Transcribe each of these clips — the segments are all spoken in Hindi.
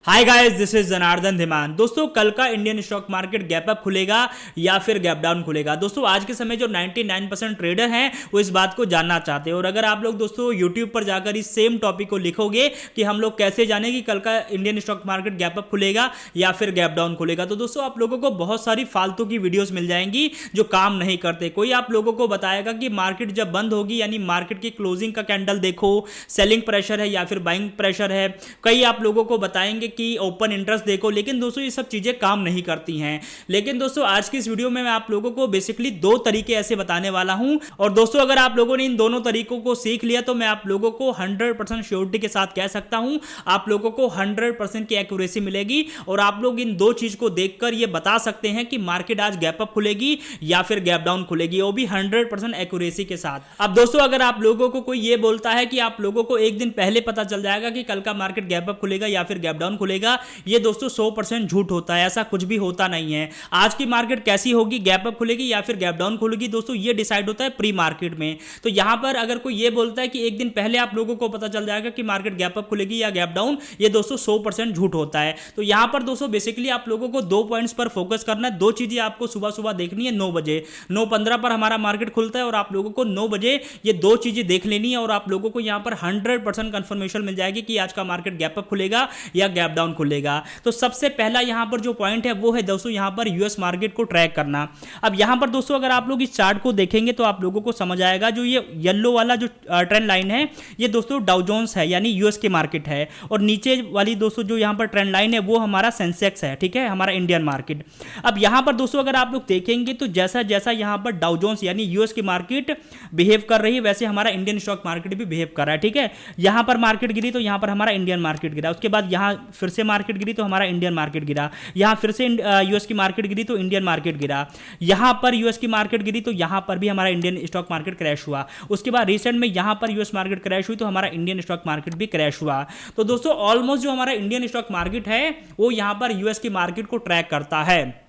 Hi guys, this is Janardan Dhiman. दोस्तों, कल का Indian stock market gap up खुलेगा या फिर गैप डाउन खुलेगा। दोस्तों, आज के समय जो 99% ट्रेडर हैं वो इस बात को जानना चाहते हैं। और अगर आप लोग दोस्तों यूट्यूब पर जाकर इस सेम टॉपिक को लिखोगे कि हम लोग कैसे जाने कि कल का Indian stock market gap up खुलेगा या फिर गैप डाउन खुलेगा, तो दोस्तों आप लोगों को बहुत सारी फालतू की वीडियोस मिल जाएंगी जो काम नहीं करते। कोई आप लोगों को बताएगा कि मार्केट जब बंद होगी यानी मार्केट की क्लोजिंग का कैंडल देखो, सेलिंग प्रेशर है या फिर बाइंग प्रेशर है। कई आप लोगों को बताएंगे कि ओपन इंटरेस्ट देखो, लेकिन दोस्तों ये सब चीजें काम नहीं करती हैं। लेकिन दोस्तों आज की इस वीडियो में मैं आप लोगों को बेसिकली दो तरीके ऐसे बताने वाला हूं, और दोस्तों अगर आप लोगों ने इन दोनों तरीकों को सीख लिया तो मैं आप लोगों को 100% श्योरिटी के साथ कह सकता हूं, आप लोगों को 100% की एक्यूरेसी मिलेगी। और आप लोग इन दो चीज को देखकर ये बता सकते हैं कि मार्केट आज गैप अप खुलेगी या फिर गैप डाउन खुलेगी, वो भी 100% एक्यूरेसी के साथ। अब दोस्तों अगर आप लोगों को कोई ये बोलता है कि आप लोगों को एक दिन पहले पता चल जाएगा कि कल का मार्केट गैप अप खुलेगा या फिर गैप डाउन खुलेगा, ये दोस्तों 100% झूठ होता है। ऐसा कुछ भी होता नहीं है। आज की मार्केट कैसी होगी, गैप अप खुलेगी या फिर गैप डाउन खुलेगी, दोस्तों ये डिसाइड होता है प्री मार्केट में। तो यहां पर अगर कोई ये बोलता है कि एक दिन पहले आप लोगों को पता चल जाएगा कि मार्केट गैप अप खुलेगी या गैप डाउन, ये दोस्तों 100% झूठ होता है। तो यहां पर दोस्तों बेसिकली आप लोगों को दो पॉइंट्स पर फोकस करना है। दो चीजें आपको सुबह सुबह देखनी है। 9 बजे 9:15 पर हमारा मार्केट खुलता है और आप लोगों को 9 बजे ये दो चीजें देख लेनी है और आप लोगों को यहां पर 100% कंफर्मेशन मिल जाएगी कि आज का मार्केट गैप अप खुलेगा या गैप डाउन खुलेगा। तो सबसे पहला यहां पर जो पॉइंट है वो है दोस्तों यहां पर यूएस मार्केट को ट्रैक करना। अब यहां पर दोस्तों अगर आप लोग इस चार्ट को देखेंगे तो आप लोगों को समझ आएगा, जो ये येलो वाला जो ट्रेंड लाइन है ये दोस्तों डाउ जोन्स है यानी यूएस की मार्केट है, और नीचे वाली दोस्तों जो यहां पर ट्रेंड लाइन है वो हमारा सेंसेक्स है, ठीक है, हमारा इंडियन मार्केट। अब यहां पर दोस्तों अगर आप लोग देखेंगे तो जैसा जैसा यहां पर डाउ जोन्स यानी यूएस की मार्केट बिहेव कर रही है वैसे हमारा इंडियन स्टॉक मार्केट भी बिहेव कर रहा है, ठीक है। यहां पर मार्केट गिरी तो यहां पर हमारा इंडियन मार्केट गिरा, उसके बाद यहां फिर से मार्केट गिरी तो हमारा इंडियन मार्केट गिरा, यहां फिर से यूएस की मार्केट गिरी तो इंडियन मार्केट गिरा, यहां पर यूएस की मार्केट गिरी तो यहां पर भी हमारा इंडियन स्टॉक मार्केट क्रैश हुआ। उसके बाद रिसेंट में यहां पर यूएस मार्केट क्रैश हुई तो हमारा इंडियन स्टॉक मार्केट भी क्रैश हुआ। तो दोस्तों ऑलमोस्ट जो हमारा इंडियन स्टॉक मार्केट है वो यहां पर यूएस की मार्केट को ट्रैक करता है।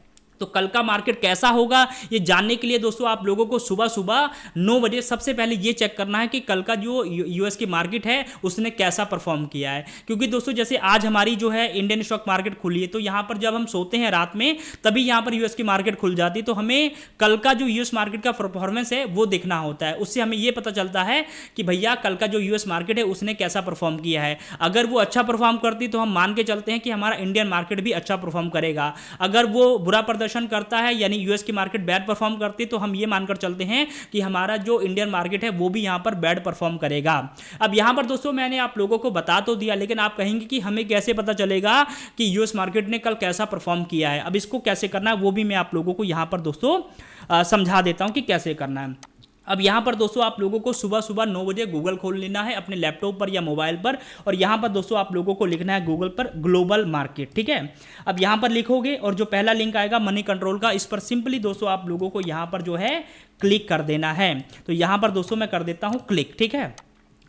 तो कल का मार्केट कैसा होगा ये जानने के लिए दोस्तों आप लोगों को सुबह सुबह 9 बजे सबसे पहले ये चेक करना है कि कल का जो यूएस की मार्केट है उसने कैसा परफॉर्म किया है। क्योंकि दोस्तों जैसे आज हमारी जो है इंडियन स्टॉक मार्केट खुली है तो यहां पर जब हम सोते हैं रात में तभी यहां पर यूएस की मार्केट खुल जाती है, तो हमें कल का जो यूएस मार्केट का परफॉर्मेंस है वो देखना होता है। उससे हमें ये पता चलता है कि भैया कल का जो यूएस मार्केट है उसने कैसा परफॉर्म किया है। अगर वो अच्छा परफॉर्म करती तो हम मान के चलते हैं कि हमारा इंडियन मार्केट भी अच्छा परफॉर्म करेगा। अगर वो बुरा प्रदर्शन करता है यानी यूएस की मार्केट बैड परफॉर्म करती है तो हम ये मानकर चलते हैं कि हमारा जो इंडियन मार्केट है वो भी यहां पर बैड परफॉर्म करेगा। अब यहां पर दोस्तों मैंने आप लोगों को बता तो दिया, लेकिन आप कहेंगे कि हमें कैसे पता चलेगा कि यूएस मार्केट ने कल कैसा परफॉर्म किया है। अब इसको कैसे करना है वो भी मैं आप लोगों को यहां पर दोस्तों समझा देता हूं कि कैसे करना है। अब यहाँ पर दोस्तों आप लोगों को सुबह सुबह 9 बजे गूगल खोल लेना है अपने लैपटॉप पर या मोबाइल पर, और यहाँ पर दोस्तों आप लोगों को लिखना है गूगल पर ग्लोबल मार्केट, ठीक है। अब यहाँ पर लिखोगे और जो पहला लिंक आएगा मनी कंट्रोल का, इस पर सिंपली दोस्तों आप लोगों को यहाँ पर जो है क्लिक कर देना है। तो यहाँ पर दोस्तों मैं कर देता हूँ क्लिक, ठीक है।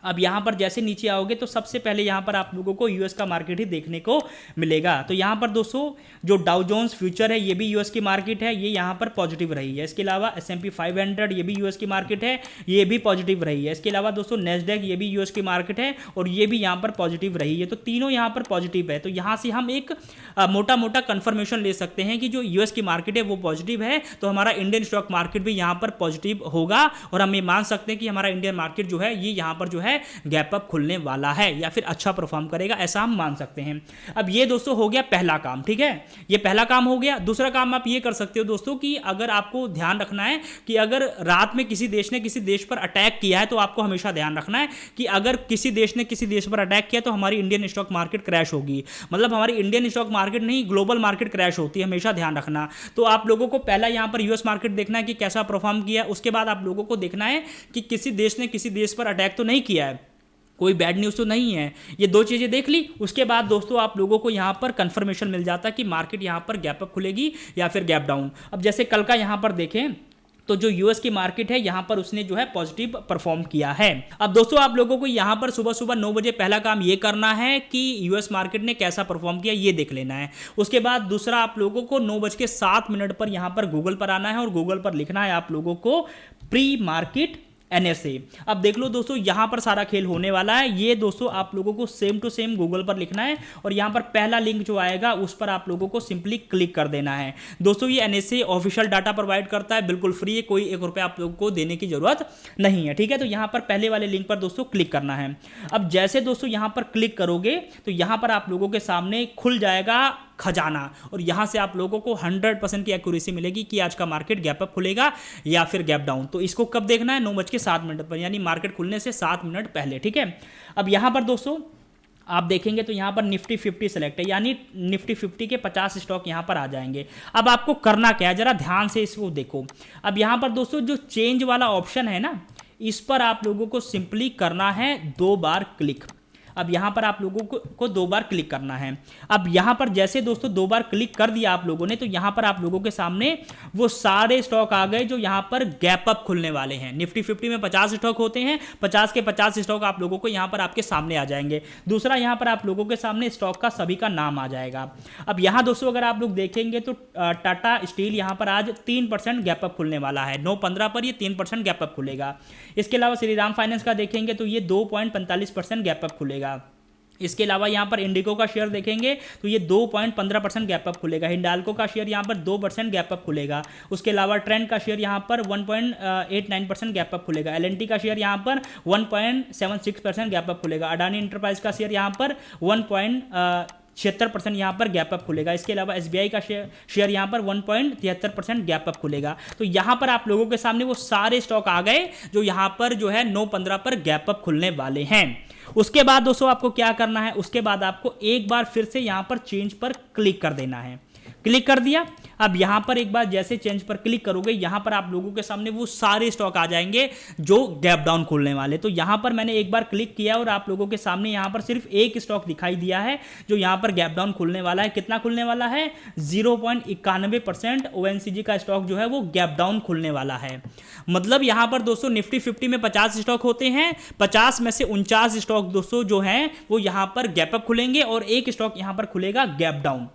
अब यहाँ पर जैसे नीचे आओगे तो सबसे पहले यहाँ पर आप लोगों को यूएस का मार्केट ही देखने को मिलेगा। तो यहाँ पर दोस्तों जो डाउ जोन्स फ्यूचर है ये भी यूएस की मार्केट है, ये यहाँ पर पॉजिटिव रही है। इसके अलावा S&P 500 ये भी यूएस की मार्केट है, ये भी पॉजिटिव रही है। इसके अलावा दोस्तों नेस्डैक ये भी यूएस की मार्केट है और ये भी यहाँ पर पॉजिटिव रही है। तो तीनों यहाँ पर पॉजिटिव है। तो यहाँ से हम एक मोटा मोटा कंफर्मेशन ले सकते हैं कि जो यूएस की मार्केट है वो पॉजिटिव है, तो हमारा इंडियन स्टॉक मार्केट भी यहाँ पर पॉजिटिव होगा और हम ये मान सकते हैं कि हमारा इंडियन मार्केट जो है ये यहाँ पर जो है गैप अप खुलने वाला है या फिर अच्छा परफॉर्म करेगा, ऐसा हम मान सकते हैं। अब ये दोस्तों हो गया पहला काम, ठीक है, ये पहला काम हो गया। दूसरा काम आप ये कर सकते हो दोस्तों कि अगर आपको ध्यान रखना है कि अगर रात में किसी देश ने किसी देश पर अटैक किया है तो आपको हमेशा ध्यान रखना है कि अगर किसी देश ने किसी देश पर अटैक किया तो हमारी इंडियन स्टॉक मार्केट क्रैश होगी। मतलब हमारी इंडियन स्टॉक मार्केट नहीं ग्लोबल मार्केट क्रैश होती है, हमेशा ध्यान रखना। तो आप लोगों को पहला यहां पर यूएस मार्केट देखना है कि कैसा परफॉर्म किया, उसके बाद आप लोगों को देखना है कि किसी देश ने किसी देश पर अटैक तो नहीं किया है, कोई बैड न्यूज़ तो नहीं है। ये दो चीज़ें देख ली, उसके बाद दोस्तों आप लोगों को यहाँ पर कंफर्मेशन मिल जाता है कि मार्केट यहाँ पर गैप अप खुलेगी या फिर गैप डाउन। अब जैसे कल का यहाँ पर देखें तो जो यूएस की मार्केट है यहाँ पर उसने जो है पॉजिटिव परफॉर्म किया है। अब दोस्तों आप लोगों को यहाँ पर सुबह सुबह 9 बजे पहला काम ये करना है कि यूएस मार्केट ने कैसा परफॉर्म किया ये देख लेना है। उसके बाद दूसरा आप लोगों को 9:07 पर यहाँ पर गूगल पर आना है और गूगल पर लिखना है आप लोगों को प्री मार्केट NSA। अब देख लो दोस्तों, यहां पर सारा खेल होने वाला है। ये दोस्तों आप लोगों को सेम टू सेम गूगल पर लिखना है और यहां पर पहला लिंक जो आएगा उस पर आप लोगों को सिंपली क्लिक कर देना है। दोस्तों ये NSA ऑफिशियल डाटा प्रोवाइड करता है, बिल्कुल फ्री है, कोई 1 रुपया आप लोगों को देने की जरूरत नहीं है। ठीक है, तो यहां पर पहले वाले लिंक पर दोस्तों क्लिक करना है। अब जैसे दोस्तों यहां पर क्लिक करोगे तो यहां पर आप लोगों के सामने खुल जाएगा खजाना और यहां से आप लोगों को 100% की एक्यूरेसी मिलेगी कि आज का मार्केट गैप अप खुलेगा या फिर गैप डाउन। तो इसको कब देखना है? 9:07 पर, यानी मार्केट खुलने से 7 मिनट पहले। ठीक है, अब यहां पर दोस्तों आप देखेंगे तो यहां पर निफ्टी 50 सेलेक्ट है, यानी निफ्टी 50 के 50 स्टॉक यहां पर आ जाएंगे। अब आपको करना क्या है, जरा ध्यान से इसको देखो। अब यहां पर दोस्तों जो चेंज वाला ऑप्शन है ना, इस पर आप लोगों को सिंपली करना है 2 बार क्लिक। अब यहां पर आप लोगों को 2 बार क्लिक करना है। अब यहां पर जैसे दोस्तों 2 बार क्लिक कर दिया आप लोगों ने, तो यहां पर आप लोगों के सामने वो सारे स्टॉक आ गए जो यहां पर गैप अप खुलने वाले हैं। निफ्टी 50 में 50 स्टॉक होते हैं, 50 के 50 स्टॉक आप लोगों को यहां पर आपके सामने आ जाएंगे। दूसरा, यहां पर आप लोगों के सामने स्टॉक का सभी का नाम आ जाएगा। अब यहां दोस्तों अगर आप लोग देखेंगे तो टाटा स्टील यहां पर आज 3% गैप अप खुलने वाला है। 9:15 पर ये 3% गैप अप खुलेगा। इसके अलावा श्रीराम फाइनेंस का देखेंगे तो ये 2.45% गैप अप खुलेगा। इसके अलावा यहां पर इंडिको का शेयर देखेंगे तो ये 2.15% गैप अप खुलेगा। हिंडाल्को का शेयर यहां पर 2% गैप अप खुलेगा। उसके अलावा ट्रेंड का शेयर यहां पर 1.89% गैप अप खुलेगा। एलएनटी का शेयर यहां पर 1.76% गैप अप खुलेगा। अडानी इंटरप्राइज का शेयर यहां पर 1.76% यहां पर गैप अप खुलेगा। इसके अलावा एसबीआई का शेयर यहां पर 1.73% गैप अप खुलेगा। तो यहां पर आप लोगों के सामने वो सारे स्टॉक आ गए जो यहां पर जो है 9:15 पर गैप अप खुलने वाले हैं। उसके बाद दोस्तों आपको क्या करना है, उसके बाद आपको एक बार फिर से यहां पर चेंज पर क्लिक कर देना है। क्लिक कर दिया। अब यहां पर एक बार जैसे चेंज पर क्लिक करोगे, यहां पर आप लोगों के सामने वो सारे स्टॉक आ जाएंगे जो गैप डाउन खोलने वाले। तो यहां पर मैंने एक बार क्लिक किया और आप लोगों के सामने यहां पर सिर्फ एक स्टॉक दिखाई दिया है जो यहां पर गैप डाउन खुलने वाला है। कितना खुलने वाला है? 0.91% ओएनजीसी का स्टॉक जो है वो गैप डाउन खुलने वाला है। मतलब यहां पर दोस्तों निफ्टी 50 में 50 स्टॉक होते हैं, 50 में से 49 स्टॉक दोस्तों जो हैं वो यहां पर गैप अप खुलेंगे और एक स्टॉक यहां पर खुलेगा गैप डाउन।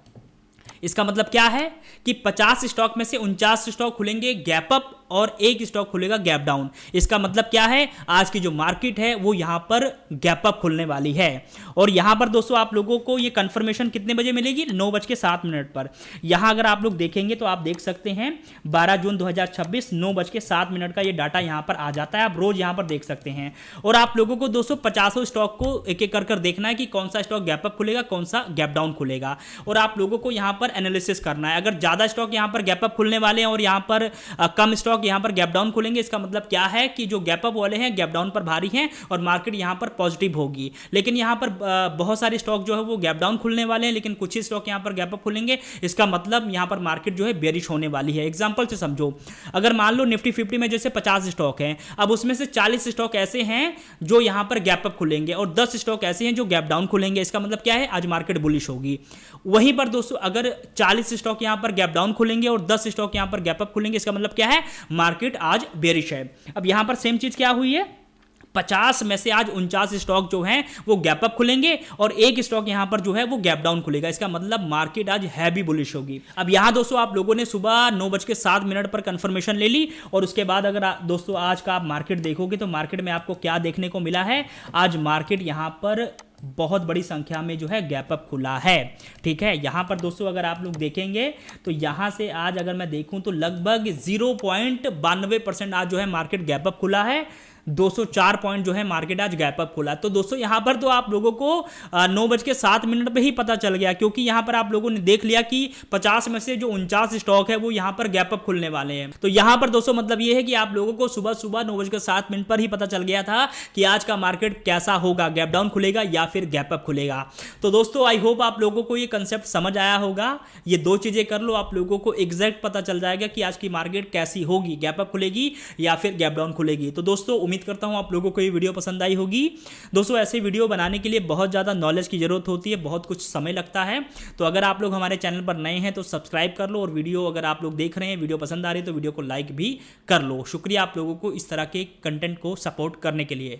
इसका मतलब क्या है कि 50 स्टॉक में से 49 स्टॉक खुलेंगे गैप अप और एक स्टॉक खुलेगा गैप डाउन। इसका मतलब क्या है? आज की जो मार्केट है वो यहां पर गैप अप खुलने वाली है। और यहां पर दोस्तों आप लोगों को ये कंफर्मेशन कितने बजे मिलेगी? 9:07 पर। यहां अगर आप लोग देखेंगे तो आप देख सकते हैं 12 जून 2026 9:07 का ये डाटा यहां पर आ जाता है। आप रोज यहां पर देख सकते हैं। और आप लोगों को दोस्तों 50 स्टॉक को एक एक कर देखना है कि कौन सा स्टॉक गैप अप खुलेगा, कौन सा गैप डाउन खुलेगा। और आप लोगों को यहां पर एनालिसिस करना है। अगर ज्यादा स्टॉक यहां पर गैप अप खुलने वाले हैं और यहां पर कम स्टॉक यहां पर गैप डाउन खुलेंगे, इसका मतलब क्या है कि जो गैप अप वाले हैं गैप डाउन पर भारी हैं और मार्केट यहां पर पॉजिटिव होगी। लेकिन यहां पर बहुत सारे स्टॉक जो है वो गैप डाउन खुलने वाले हैं, लेकिन कुछ ही स्टॉक यहां पर गैप अप खुलेंगे। इसका मतलब यहां पर मार्केट जो है बेरिश होने वाली है। एग्जांपल से समझो, अगर मान लो निफ्टी 50 में जैसे 50 स्टॉक हैं, अब उसमें से 40 स्टॉक ऐसे हैं जो यहां पर गैप अप खुलेंगे और 10 स्टॉक ऐसे हैं जो गैप डाउन खुलेंगे। इसका मतलब क्या है? आज मार्केट बुलिश होगी। वहीं पर दोस्तों अगर 40 स्टॉक यहां पर गैप डाउन खुलेंगे और 10 स्टॉक यहां पर गैप अप खुलेंगे, इसका मतलब क्या है? मार्केट आज बेरिश है। अब यहां पर सेम चीज क्या हुई है? 50 में से आज 49 स्टॉक जो हैं वो गैप अप खुलेंगे और एक स्टॉक यहां पर जो है वो गैप डाउन खुलेगा। इसका मतलब मार्केट आज हैवी बुलिश होगी। अब यहां दोस्तों आप लोगों ने सुबह 9:07 पर कंफर्मेशन ले ली और उसके बाद अगर दोस्तों आज का आप मार्केट देखोगे तो मार्केट में आपको क्या देखने को मिला है? आज मार्केट यहां पर बहुत बड़ी संख्या में जो है गैप अप खुला है। ठीक है, यहां पर दोस्तों अगर आप लोग देखेंगे तो यहां से आज अगर मैं देखूं तो लगभग 0.92% आज जो है मार्केट गैप अप खुला है। 204 पॉइंट जो है मार्केट आज गैप अप खुला। तो दोस्तों यहां पर तो आप लोगों को 9:07 पे ही पता चल गया, क्योंकि यहां पर आप लोगों ने देख लिया कि 50 में से जो 49 स्टॉक है वो यहां पर गैप अप खुलने वाले हैं। तो यहां पर दोस्तों मतलब ये है कि आप लोगों को सुबह सुबह 9:07 पर ही पता चल गया था कि आज का मार्केट कैसा होगा, गैप डाउन खुलेगा या फिर गैप अप खुलेगा। तो दोस्तों आई होप आप लोगों को ये कंसेप्ट समझ आया होगा। ये दो चीजें कर लो, आप लोगों को एग्जैक्ट पता चल जाएगा कि आज की मार्केट कैसी होगी, गैप अप खुलेगी या फिर गैप डाउन खुलेगी। तो दोस्तों उम्मीद करता हूं आप लोगों को ये वीडियो पसंद आई होगी। दोस्तों ऐसे वीडियो बनाने के लिए बहुत ज़्यादा नॉलेज की जरूरत होती है, बहुत कुछ समय लगता है। तो अगर आप लोग हमारे चैनल पर नए हैं तो सब्सक्राइब कर लो और वीडियो अगर आप लोग देख रहे हैं, वीडियो पसंद आ रही है तो वीडियो को लाइक भी कर लो। शुक्रिया आप लोगों को इस तरह के कंटेंट को सपोर्ट करने के लिए।